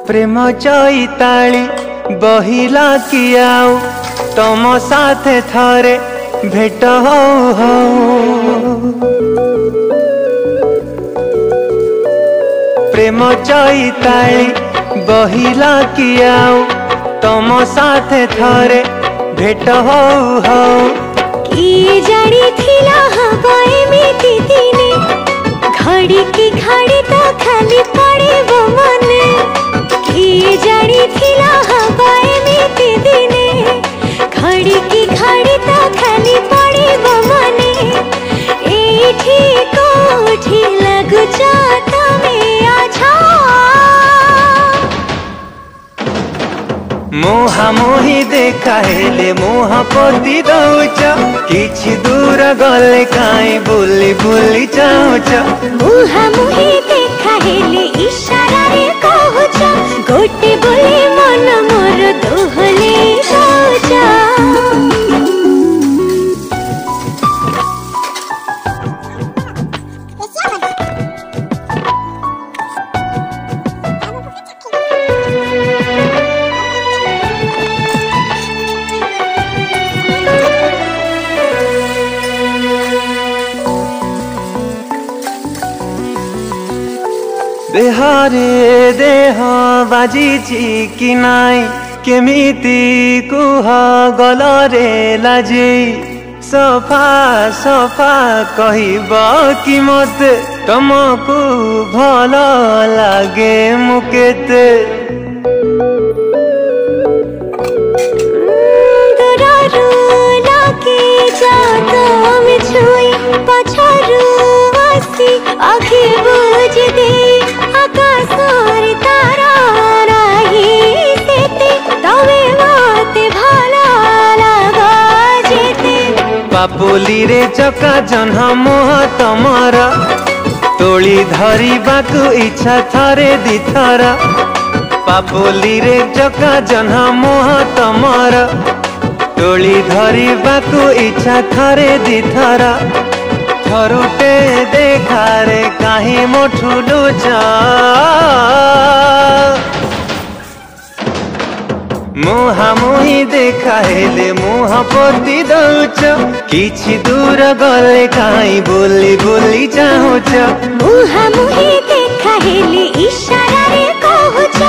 प्रेम चैताली बहिला कि आउ तम साथे थरे भेट हो प्रेम चैताली बहिला कि आउ तम साथे थरे भेट हो कि जानी थिला हबो एमिति दिने घड़ी की घड़ी तो खाली पड़िबो मने कि जानी थिला हबो एमिति दिने घड़ी की घड़ी तो खाली पड़िबो मने एठी कोठी लगुच तमे आछा मोहा मोही देखा हेले मोहा पति दौच किछि दूर गले काई बुली बुली जाउच मोहा मोही देखा हेले इशारा रे कहउच गोटे बोले मन मोर दोहले जाउच देहरे देह बाजिछि कि नाई केमिति कुह गलरे लाजे सफा सफा कहब कि मते तुमको भल लागे मुकेते दूररू लागे जातम छुई पछरू आसी आखि बुझ दे आकाशर तारा रही सेते तवे मते भला लागा जेते पापुली रे चका जन्ह मोह तमर तोली धरिबाकु इच्छा थरे दिथर पापुली रे चका जन्ह मोह तमर तोली धरिबाकु इच्छा थरे दिथर थरुटे देखारे काहे मोठुलु जा मोहा मोही देखा हेले मोहा पति दौच किछि दूर गले काई बोली बोली जाउच मोहा मोही देखा हेले इशारा रे कहउच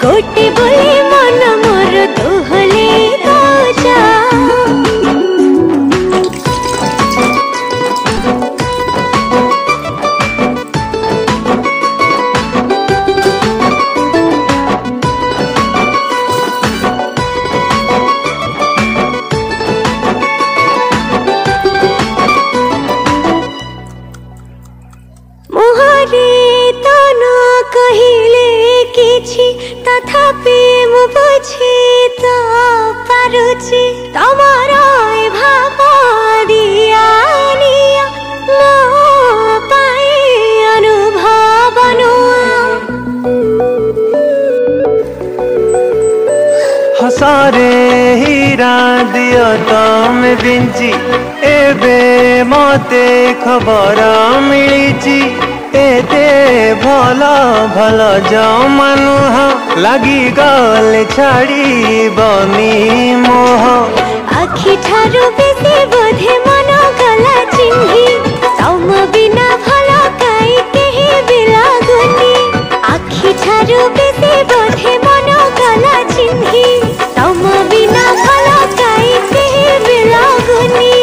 गोटे बोले मन मोर दोहले जाउच तथापि मु बुझी तो पारुची तमर भाव दिया निया मो पाए अनुभव हसारे हीरा दियो तम बिंची एबे मते खबर मिलिची एते भल भल जाओ मनुह लगी गले छाड़ी बनी मोह आखि ठारू बेसी बोधे मन गला चिन्ही तम बिना भल काई केही बिलागुनी आखि ठारू बेसी बोधे मन गला चिन्ही तम बिना भल काई केही बिलागुनी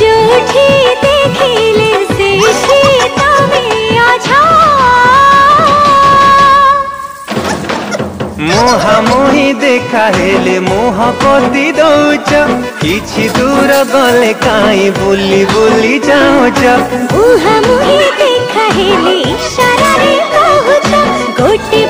जोठी देखिले सेठी तमे आछा मोहा मोही देखा हेले मोह पति दौच किछि दूर गले काई बुली बुली जाउच मोहा मोही देखा हेले इशारा रे कहउच गोटे